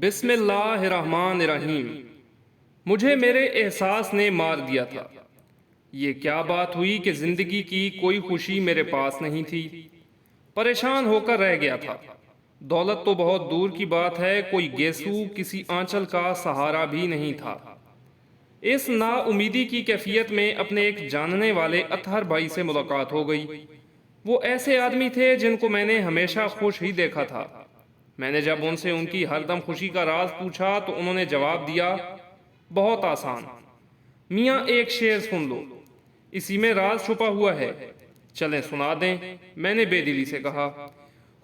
بسم اللہ الرحمن الرحیم۔ مجھے میرے احساس نے مار دیا تھا۔ یہ کیا بات ہوئی کہ زندگی کی کوئی خوشی میرے پاس نہیں تھی۔ پریشان ہو کر رہ گیا تھا۔ دولت تو بہت دور کی بات ہے، کوئی گیسو کسی آنچل کا سہارا بھی نہیں تھا۔ اس نا امیدی کی کیفیت میں اپنے ایک جاننے والے اطہر بھائی سے ملاقات ہو گئی۔ وہ ایسے آدمی تھے جن کو میں نے ہمیشہ خوش ہی دیکھا تھا۔ میں نے جب ان سے ان کی ہر دم خوشی کا راز پوچھا تو انہوں نے جواب دیا، بہت آسان، میاں ایک شعر سن لو، اسی میں راز چھپا ہوا ہے، چلیں سنا دیں۔ میں نے بے دلی سے کہا،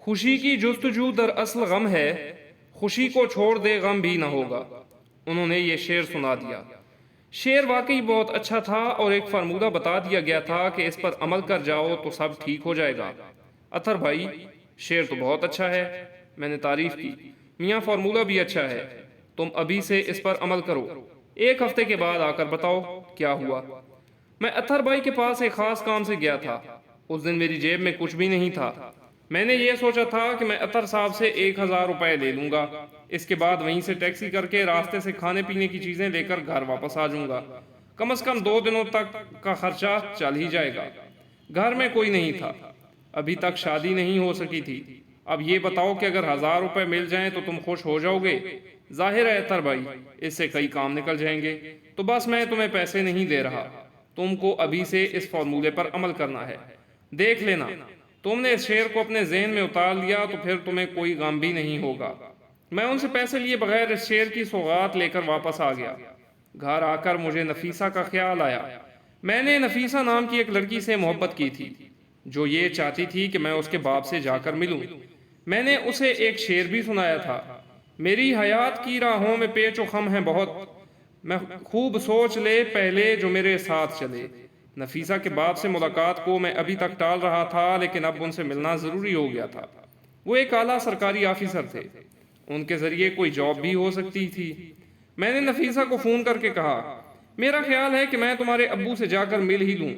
خوشی کی جستجو در اصل غم ہے، خوشی کو چھوڑ دے غم بھی نہ ہوگا۔ انہوں نے یہ شعر سنا دیا۔ شعر واقعی بہت اچھا تھا اور ایک فرمودہ بتا دیا گیا تھا کہ اس پر عمل کر جاؤ تو سب ٹھیک ہو جائے گا۔ اطہر بھائی، شعر تو بہت اچھا ہے۔ میں نے تعریف کی۔ میاں فارمولہ بھی اچھا ہے، تم ابھی سے اس پر عمل کرو، ایک ہفتے کے بعد آ کر بتاؤ کیا ہوا۔ میں اطہر بھائی کے پاس ایک خاص کام سے گیا تھا۔ اس دن میری جیب میں کچھ بھی نہیں تھا۔ میں نے یہ سوچا تھا کہ میں اطہر صاحب سے 1000 روپے لے لوں گا، اس کے بعد وہیں سے ٹیکسی کر کے راستے سے کھانے پینے کی چیزیں لے کر گھر واپس آ جاؤں گا۔ کم از کم 2 دنوں تک کا خرچہ چل ہی جائے گا۔ گھر میں کوئی نہیں تھا، ابھی تک شادی نہیں ہو سکی تھی۔ اب یہ بتاؤ کہ اگر 1000 روپے مل جائیں تو تم خوش ہو جاؤ گے؟ ظاہر ہے اطہر بھائی، اس سے کئی کام نکل جائیں گے۔ تو بس میں تمہیں پیسے نہیں دے رہا، تم کو ابھی سے اس فارمولے پر عمل کرنا ہے۔ دیکھ لینا، تم نے اس شعر کو اپنے ذہن میں اتار لیا تو پھر تمہیں کوئی غم بھی نہیں ہوگا۔ میں ان سے پیسے لیے بغیر اس شعر کی سوغات لے کر واپس آ گیا۔ گھر آ کر مجھے نفیسہ کا خیال آیا۔ میں نے نفیسہ نام کی ایک لڑکی سے محبت کی تھی، جو یہ چاہتی تھی کہ میں اس کے باپ سے جا کر ملوں۔ میں نے اسے ایک شعر بھی سنایا تھا، میری حیات کی راہوں میں پیچ و خم ہے بہت، میں خوب سوچ لے پہلے جو میرے ساتھ چلے۔ نفیسہ کے باپ سے ملاقات کو میں ابھی تک ٹال رہا تھا، لیکن اب ان سے ملنا ضروری ہو گیا تھا۔ وہ ایک اعلیٰ سرکاری آفیسر تھے، ان کے ذریعے کوئی جاب بھی ہو سکتی تھی۔ میں نے نفیسہ کو فون کر کے کہا، میرا خیال ہے کہ میں تمہارے ابو سے جا کر مل ہی لوں۔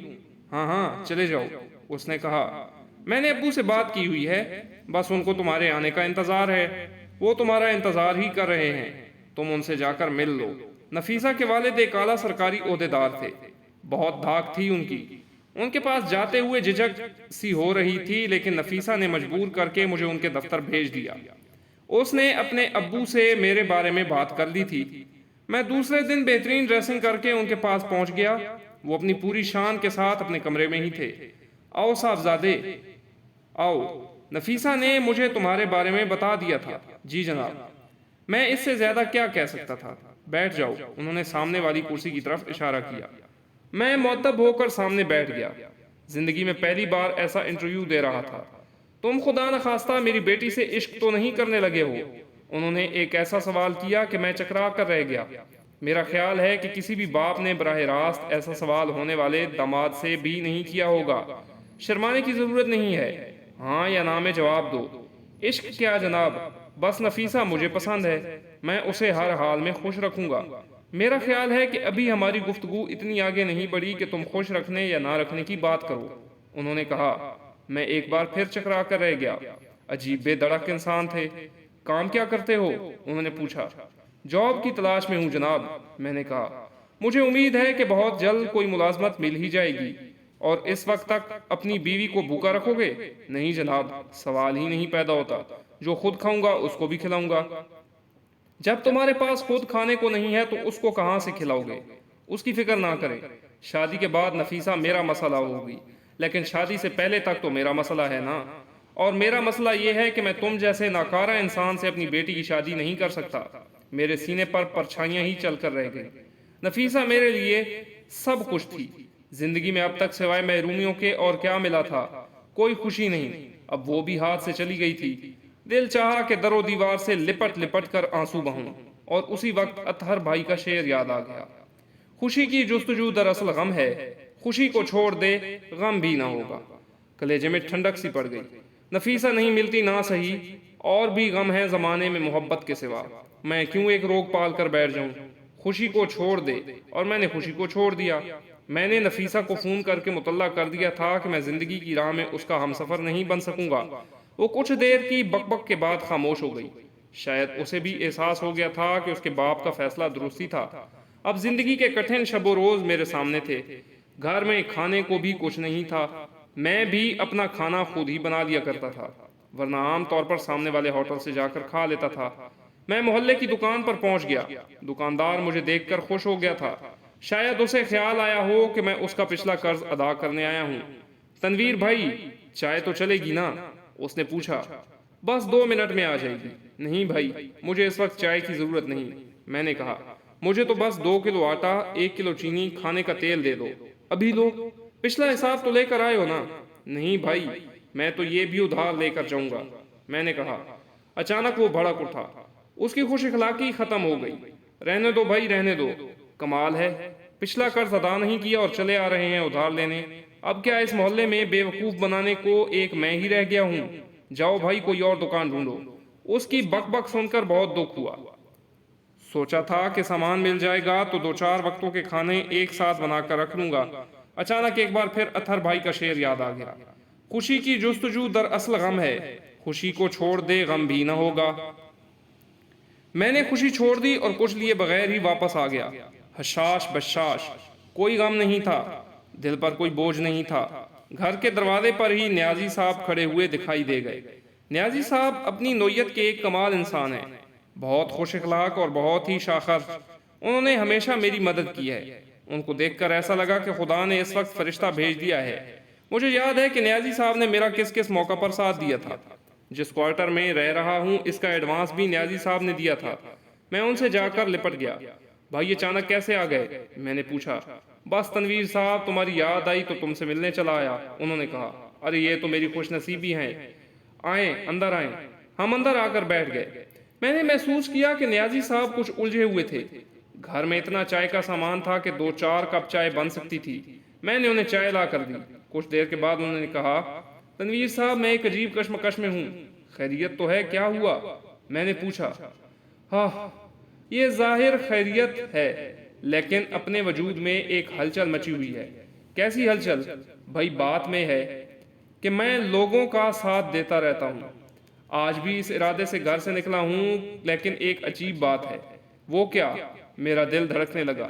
ہاں ہاں چلے جاؤ، اس نے کہا، میں نے ابو سے بات کی ہوئی ہے، بس ان کو تمہارے آنے کا انتظار ہے، وہ تمہارا انتظار ہی کر رہے ہیں، تم ان سے جا کر مل لو۔ نفیسہ کے والد ایک اعلیٰ سرکاری عہدیدار تھے، بہت دھاک تھی ان کی۔ ان کے پاس جاتے ہوئے جھجک سی ہو رہی تھی، لیکن نفیسہ نے مجبور کر کے مجھے ان کے دفتر بھیج دیا۔ اس نے اپنے ابو سے میرے بارے میں بات کر لی تھی۔ میں دوسرے دن بہترین ڈریسنگ کر کے ان کے پاس پہنچ گیا۔ وہ اپنی پوری شان کے ساتھ اپنے کمرے میں ہی تھے۔ آؤ صاحبزادے، آؤ، نفیسہ نے مجھے تمہارے بارے میں بتا دیا تھا۔ جی جناب۔ میں اس سے زیادہ کیا کہہ سکتا تھا؟ بیٹھ جاؤ، انہوں نے سامنے والی کرسی کی طرف اشارہ کیا۔ میں مؤدب ہو کر سامنے بیٹھ گیا۔ زندگی میں پہلی بار ایسا انٹرویو دے رہا تھا۔ تم خدا نخواستہ میری بیٹی سے عشق تو نہیں کرنے لگے ہو؟ انہوں نے ایک ایسا سوال کیا کہ میں چکرا کر رہ گیا۔ میرا خیال ہے کہ کسی بھی باپ نے براہ راست ایسا سوال ہونے والے داماد سے بھی نہیں کیا ہوگا۔ شرمانے کی ضرورت نہیں ہے، ہاں یا نا میں جواب دو۔ عشق کیا جناب، بس نفیسہ مجھے پسند ہے، میں اسے ہر حال میں خوش رکھوں گا۔ میرا خیال ہے کہ ابھی ہماری گفتگو اتنی آگے نہیں بڑھی کہ تم خوش رکھنے یا نہ رکھنے کی بات کرو۔ انہوں نے کہا۔ میں ایک بار پھر چکرا کر رہ گیا۔ عجیب بے دڑک انسان تھے۔ کام کیا کرتے ہو؟ انہوں نے پوچھا۔ جاب کی تلاش میں ہوں جناب، میں نے کہا۔ مجھے امید ہے کہ بہت جلد کوئی ملازمت مل ہی جائے گی۔ اور اس وقت تک اپنی بیوی کو بھوکا رکھو گے؟ نہیں جناب، سوال ہی نہیں پیدا ہوتا، جو خود کھاؤں گا اس کو بھی کھلاؤں گا۔ جب تمہارے پاس خود کھانے کو نہیں ہے تو اس کو کہاں سے کھلاؤ گے؟ اس کی فکر نہ کریں، شادی کے بعد نفیسہ میرا مسئلہ ہوگی، لیکن شادی سے پہلے تک تو میرا مسئلہ ہے نا۔ اور میرا مسئلہ یہ ہے کہ میں تم جیسے ناکارہ انسان سے اپنی بیٹی کی شادی نہیں کر سکتا۔ میرے سینے پر پرچھائیاں ہی چل کر رہ گئی۔ نفیسہ میرے لیے سب کچھ تھی۔ زندگی میں اب تک سوائے محرومیوں کے اور کیا ملا تھا؟ کوئی خوشی نہیں، اب وہ بھی ہاتھ سے چلی گئی تھی۔ دل چاہا کہ در و دیوار سے لپٹ لپٹ کر آنسو بہوں، اور اسی وقت اطہر بھائی کا شعر یاد آ گیا، خوشی کی جستجو دراصل غم ہے، خوشی کو چھوڑ دے غم بھی نہ ہوگا۔ کلیجے میں ٹھنڈک سی پڑ گئی۔ نفیسہ نہیں ملتی نہ صحیح، اور بھی غم ہے زمانے میں محبت کے سوا، میں کیوں ایک روگ پال کر بیٹھ جاؤں؟ خوشی کو چھوڑ دے، اور میں نے خوشی کو چھوڑ دیا۔ میں نے نفیسہ کو فون کر کے مطلع کر دیا تھا کہ میں زندگی کی راہ میں اس کا ہمسفر نہیں بن سکوں گا۔ وہ کچھ دیر کی بک بک کے بعد خاموش ہو گئی۔ شاید اسے بھی احساس ہو گیا تھا کہ اس کے باپ کا فیصلہ درستی تھا۔ اب زندگی کے کٹھن شب و روز میرے سامنے تھے۔ گھر میں کھانے کو بھی کچھ نہیں تھا۔ میں بھی اپنا کھانا خود ہی بنا لیا کرتا تھا، ورنہ عام طور پر سامنے والے ہوٹل سے جا کر کھا لیتا تھا۔ میں محلے کی دکان پر پہنچ گیا۔ دکاندار مجھے دیکھ کر خوش ہو گیا تھا۔ شاید اسے خیال آیا ہو کہ میں اس کا پچھلا قرض ادا کرنے آیا ہوں۔ تنویر بھائی، چائے تو چلے گی نا؟ اس نے پوچھا۔ بس 2 منٹ میں آ جائے گی۔ نہیں بھائی، مجھے اس وقت چائے کی ضرورت نہیں، میں نے کہا۔ مجھے تو بس 2 کلو آٹا، 1 کلو چینی، کھانے کا تیل دے دو۔ ابھی لو، پچھلا حساب تو لے کر آئے ہو نا؟ نہیں بھائی، میں تو یہ بھی ادھار لے کر جاؤں گا، میں نے کہا۔ اچانک وہ بھڑک اٹھا۔ اس کی خوش اخلاقی ختم ہو گئی۔ رہنے دو بھائی، رہنے دو، کمال ہے، پچھلا قرض ادا نہیں کیا اور چلے آ رہے ہیں ادھار لینے۔ اب کیا اس محلے میں بے وقوف بنانے کو ایک میں ہی رہ گیا ہوں؟ جاؤ بھائی، کوئی اور دکان ڈھونڈو۔ اس کی بک بک سن کر بہت دکھ ہوا۔ سوچا تھا کہ سامان مل جائے گا تو 2-4 وقتوں کے کھانے ایک ساتھ بنا کر رکھ لوں گا۔ اچانک ایک بار پھر اتھر بھائی کا شعر یاد آ گیا۔ خوشی کی جستجو در اصل غم ہے، خوشی کو چھوڑ دے غم بھی نہ ہوگا۔ میں نے خوشی چھوڑ دی اور کچھ لیے بغیر ہی واپس آ گیا۔ حشاش بشاش، کوئی غم نہیں تھا، دل پر کوئی بوجھ نہیں تھا۔ گھر کے دروازے پر ہی نیازی صاحب کھڑے ہوئے دکھائی دے گئے۔ نیازی صاحب اپنی نوعیت کے ایک کمال انسان ہیں، بہت خوش اخلاق اور بہت ہی شاخر۔ انہوں نے ہمیشہ میری مدد کی ہے۔ ان کو دیکھ کر ایسا لگا کہ خدا نے اس وقت فرشتہ بھیج دیا ہے۔ مجھے یاد ہے کہ نیازی صاحب نے میرا کس کس موقع پر ساتھ دیا تھا۔ جس کوارٹر میں رہ رہا ہوں اس کا ایڈوانس بھی نیازی صاحب نے دیا تھا۔ میں ان سے جا کر لپٹ گیا۔ بھائی اچانک کیسے آ گئے؟ میں نے پوچھا۔ بس تنویر صاحب، تمہاری یاد آئی تو تم سے ملنے چلا آیا، انہوں نے کہا۔ ارے یہ تو میری خوش نصیبی ہیں۔ آئیں، اندر آئیں۔ ہم اندر آ کر بیٹھ گئے۔ میں نے محسوس کیا کہ نیازی صاحب کچھ الجھے ہوئے تھے۔ گھر میں اتنا چائے کا سامان تھا کہ 2-4 کپ چائے بن سکتی تھی۔ میں نے انہیں چائے لا کر دی۔ کچھ دیر کے بعد انہوں نے کہا، تنویر صاحب میں ایک عجیب کشمکش میں ہوں۔ خیریت تو ہے؟ کیا ہوا؟ میں نے پوچھا۔ ہاں، یہ ظاہر خیریت ہے، لیکن اپنے وجود میں ایک ہلچل مچی ہوئی ہے۔ کیسی ہلچل؟ بھائی بات میں ہے کہ میں لوگوں کا ساتھ دیتا رہتا ہوں۔ آج بھی اس ارادے سے گھر سے نکلا ہوں، لیکن ایک عجیب بات ہے۔ وہ کیا؟ میرا دل دھڑکنے لگا۔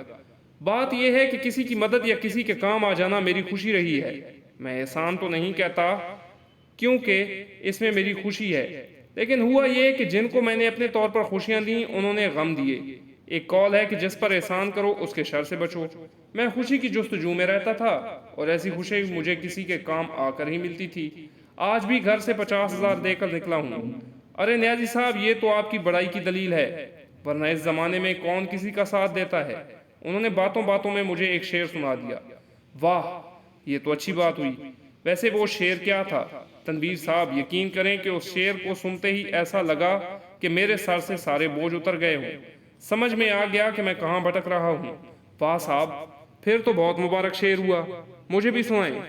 بات یہ ہے کہ کسی کی مدد یا کسی کے کام آ جانا میری خوشی رہی ہے۔ میں احسان تو نہیں کہتا، کیونکہ اس میں میری خوشی ہے، لیکن ہوا یہ کہ جن کو میں نے اپنے طور پر خوشیاں دیں انہوں نے غم دیے۔ ایک قول ہے کہ جس پر احسان کرو اس کے شر سے بچو۔ میں خوشی کی جستجو میں رہتا تھا اور ایسی خوشی مجھے کسی کے کام آ کر ہی ملتی تھی۔ آج بھی گھر سے 50,000 دے کر نکلا ہوں۔ ارے نیازی صاحب، یہ تو آپ کی بڑائی کی دلیل ہے، ورنہ اس زمانے میں کون کسی کا ساتھ دیتا ہے؟ انہوں نے باتوں باتوں میں مجھے ایک شعر سنا دیا۔ واہ، یہ تو اچھی بات ہوئی۔ ویسے وہ شعر کیا تھا؟ تنویر صاحب، یقین کریں کہ اس شعر کو سنتے ہی ایسا لگا کہ میرے سر سے سارے بوجھ اتر گئے ہوں۔ سمجھ میں آ گیا کہ میں کہاں بھٹک رہا ہوں۔ واہ صاحب، پھر تو بہت مبارک شعر ہوا، مجھے بھی سنائیں۔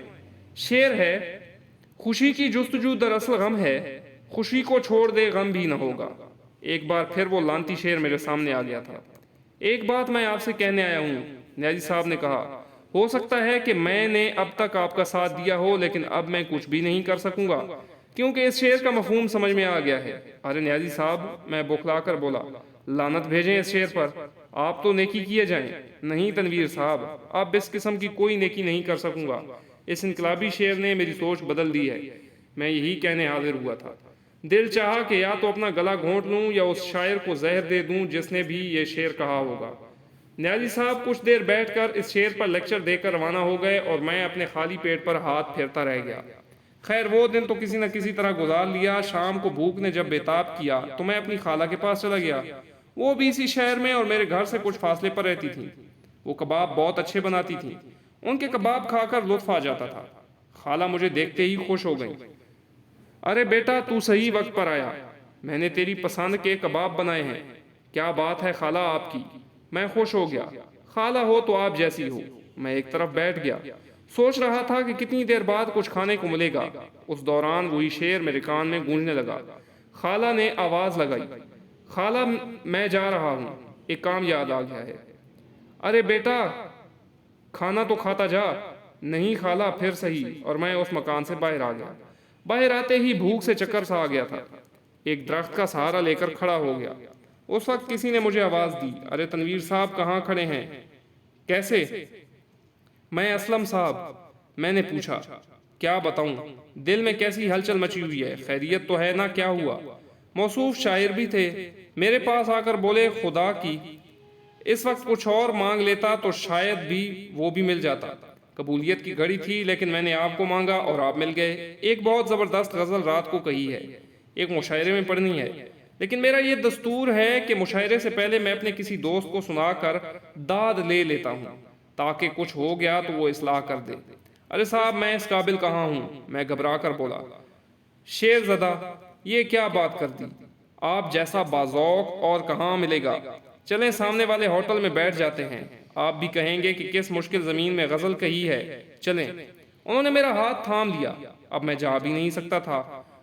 شعر ہے، خوشی کی جستجو دراصل غم ہے، خوشی کو چھوڑ دے غم بھی نہ ہوگا۔ ایک بار پھر وہ لانتی شعر میرے سامنے آ گیا تھا۔ ایک بات میں آپ سے کہنے آیا ہوں، نیازی صاحب نے کہا۔ ہو سکتا ہے کہ میں نے اب تک آپ کا ساتھ دیا ہو، لیکن اب میں کچھ بھی نہیں کر سکوں گا، کیونکہ اس شعر کا مفہوم سمجھ میں آ گیا ہے۔ ارے نیازی صاحب، میں بوکھلا کر بولا، لعنت بھیجیں اس شعر پر، آپ تو نیکی کیے جائیں۔ نہیں تنویر صاحب، اب اس قسم کی کوئی نیکی نہیں کر سکوں گا۔ اس انقلابی شعر نے میری سوچ بدل دی ہے۔ میں یہی کہنے حاضر ہوا تھا۔ دل چاہا کہ یا تو اپنا گلا گھونٹ لوں یا اس شاعر کو زہر دے دوں جس نے بھی یہ شعر کہا ہوگا۔ نیازی صاحب کچھ دیر بیٹھ کر اس شعر پر لیکچر دے کر روانہ ہو گئے اور میں اپنے خالی پیٹ پر ہاتھ پھیرتا رہ گیا۔ خیر وہ دن تو کسی نہ کسی طرح گزار لیا۔ شام کو بھوک نے جب بےتاب کیا تو میں اپنی خالہ کے پاس چلا گیا۔ وہ بھی اسی شہر میں اور میرے گھر سے کچھ فاصلے پر رہتی تھیں۔ وہ کباب بہت اچھے بناتی تھیں۔ ان کے کباب کھا کر لطف آ جاتا تھا۔ خالہ مجھے دیکھتے ہی خوش ہو گئیں۔ ارے بیٹا، تو صحیح وقت پر آیا، میں نے تیری پسند کے کباب بنائے ہیں۔ کیا بات ہے خالہ آپ کی، میں خوش ہو گیا۔ خالہ ہو تو آپ جیسی ہو۔ میں ایک طرف بیٹھ گیا، سوچ رہا تھا کہ کتنی دیر بعد کچھ کھانے کو ملے گا۔ اس دوران وہی شعر میرے کان میں گونجنے لگا۔ خالہ نے آواز لگائی، خالہ میں جا رہا ہوں، ایک کام یاد آ گیا ہے۔ ارے بیٹا، کھانا تو کھاتا جا۔ نہیں خالہ، پھر صحیح، اور میں اس مکان سے باہر آ گیا۔ باہر آتے ہی بھوک سے چکر سا آ گیا تھا۔ ایک درخت کا سہارا لے کر کھڑا ہو گیا۔ اس وقت کسی نے مجھے آواز دی، ارے تنویر صاحب کہاں کھڑے ہیں؟ کیسے؟ میں اسلم صاحب۔ میں نے پوچھا، کیا بتاؤں؟ دل میں کیسی ہلچل مچی ہوئی ہے، خیریت تو ہے نا؟ کیا ہوا؟ موصوف شاعر بھی تھے، میرے پاس آ کر بولے، خدا کی اس وقت کچھ اور مانگ لیتا تو شاید بھی وہ بھی مل جاتا۔ قبولیت کی گھڑی تھی، لیکن میں نے آپ کو مانگا اور آپ مل گئے۔ ایک بہت زبردست غزل رات کو کہی ہے، ایک مشاعرے میں پڑھنی ہے، لیکن میرا یہ دستور ہے کہ مشاعرے سے پہلے میں اپنے کسی دوست کو سنا کر داد لے لیتا ہوں تاکہ کچھ ہو گیا تو وہ اصلاح کر دے۔ ارے صاحب میں اس قابل کہاں ہوں؟ میں گھبرا کر بولا۔ شیر زدہ، یہ کیا بات کر دی؟ آپ جیسا باذوق اور کہاں ملے گا؟ چلیں سامنے والے ہوٹل میں بیٹھ جاتے ہیں، آپ بھی کہیں گے کہ کس مشکل زمین میں غزل کہی ہے، چلیں۔ انہوں نے میرا ہاتھ تھام لیا، اب میں جا بھی نہیں سکتا تھا۔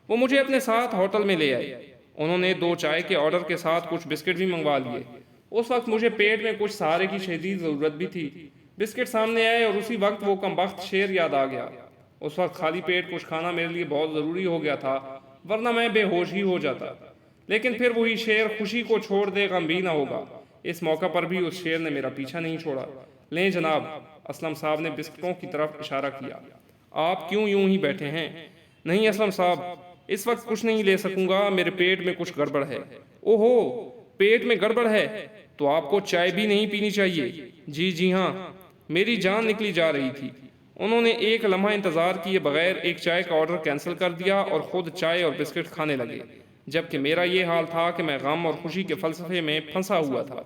وہ مجھے اپنے ساتھ ہوٹل میں لے آئے۔ انہوں نے 2 چائے کے آرڈر کے ساتھ کچھ بسکٹ بھی منگوا لیے۔ اس وقت مجھے پیٹ میں کچھ سہارے کی شدید ضرورت بھی تھی۔ بسکٹ سامنے آئے اور اسی وقت وہ کم بخت شعر یاد آ گیا۔ اس وقت خالی پیٹ کچھ کھانا میرے لیے بہت ضروری ہو گیا تھا، ورنہ میں بے ہوش ہی ہو جاتا۔ لیکن پھر وہی شعر، خوشی کو چھوڑ دے غم بھی نہ ہوگا۔ اس موقع پر بھی اس شعر نے میرا پیچھا نہیں چھوڑا۔ لیں جناب، اسلم صاحب نے بسکٹوں کی طرف اشارہ کیا۔ آپ کیوں یوں ہی بیٹھے ہیں؟ نہیں اسلم صاحب، اس وقت کچھ نہیں لے سکوں گا، میرے پیٹ میں کچھ گڑبڑ ہے۔ اوہو، پیٹ میں گڑبڑ ہے تو آپ کو چائے بھی نہیں پینی چاہیے۔ جی ہاں، میری جان نکلی جا رہی تھی۔ انہوں نے ایک لمحہ انتظار کیے بغیر ایک چائے کا آرڈر کینسل کر دیا اور خود چائے اور بسکٹ کھانے لگے، جبکہ میرا یہ حال تھا کہ میں غم اور خوشی کے فلسفے میں پھنسا ہوا تھا۔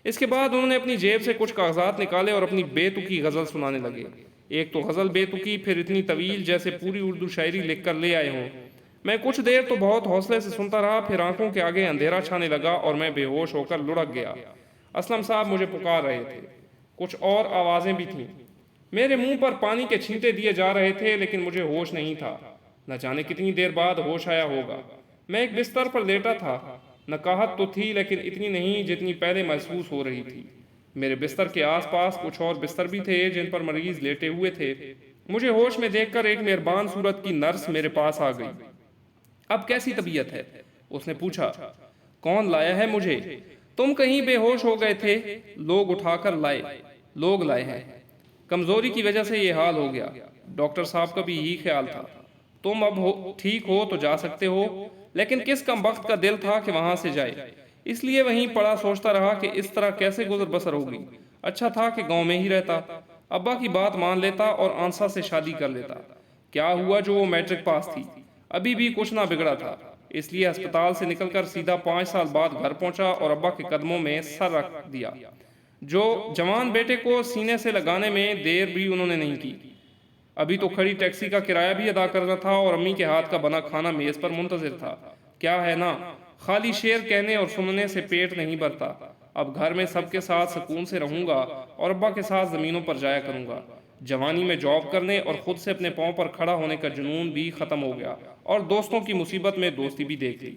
اس کے بعد انہوں نے اپنی جیب سے کچھ کاغذات نکالے اور اپنی بے تکی غزل سنانے لگے۔ ایک تو غزل بے تکی، پھر اتنی طویل جیسے پوری اردو شاعری لکھ کر لے آئے ہوں۔ میں کچھ دیر تو بہت حوصلے سے سنتا رہا، پھر آنکھوں کے آگے اندھیرا چھانے لگا اور میں بے ہوش ہو کر لڑک گیا۔ اسلم صاحب مجھے پکار رہے تھے، کچھ اور آوازیں بھی تھیں۔ میرے منہ پر پانی کے چھینٹے دیے جا رہے تھے، لیکن مجھے ہوش نہیں تھا۔ نہ جانے کتنی دیر بعد ہوش آیا ہوگا۔ میں ایک بستر پر لیٹا تھا، نقاہت تو تھی لیکن اتنی نہیں جتنی پہلے محسوس ہو رہی تھی۔ میرے بستر کے آس پاس کچھ اور بستر بھی تھے جن پر مریض لیٹے ہوئے تھے۔ مجھے ہوش میں دیکھ کر ایک مہربان صورت کی نرس میرے پاس آ گئی۔ اب کیسی طبیعت ہے؟ اس نے پوچھا۔ کون لایا ہے مجھے؟ تم کہیں بے ہوش ہو گئے تھے، لوگ اٹھا کر لائے۔ لوگ لائے ہیں؟ کمزوری کی وجہ سے یہ حال ہو گیا۔ ڈاکٹر صاحب کا بھی یہی خیال تھا۔ تم اب ٹھیک ہو تو جا سکتے ہو، لیکن کس کم بخت کا دل تھا کہ وہاں سے جائے؟ اس لیے وہیں پڑا سوچتا رہا کہ اس طرح کیسے گزر بسر ہوگی۔ اچھا تھا کہ گاؤں میں ہی رہتا، ابا کی بات مان لیتا اور آنسا سے شادی کر لیتا۔ کیا ہوا جو وہ میٹرک پاس تھی، ابھی بھی کچھ نہ بگڑا تھا۔ اس لیے ہسپتال سے نکل کر سیدھا 5 سال بعد گھر پہنچا اور ابا کے قدموں میں سر رکھ دیا۔ جو جوان بیٹے کو سینے سے لگانے میں دیر بھی انہوں نے نہیں کی۔ ابھی تو کھڑی ٹیکسی کا کرایہ بھی ادا کرنا تھا اور امی کے ہاتھ کا بنا کھانا میز پر منتظر تھا۔ کیا ہے نا، خالی شعر کہنے اور سننے سے پیٹ نہیں بھرتا۔ اب گھر میں سب کے ساتھ سکون سے رہوں گا اور ابا کے ساتھ زمینوں پر جایا کروں گا۔ جوانی میں جاب کرنے اور خود سے اپنے پاؤں پر کھڑا ہونے کا جنون بھی ختم ہو گیا اور دوستوں کی مصیبت میں دوستی بھی دیکھ لی۔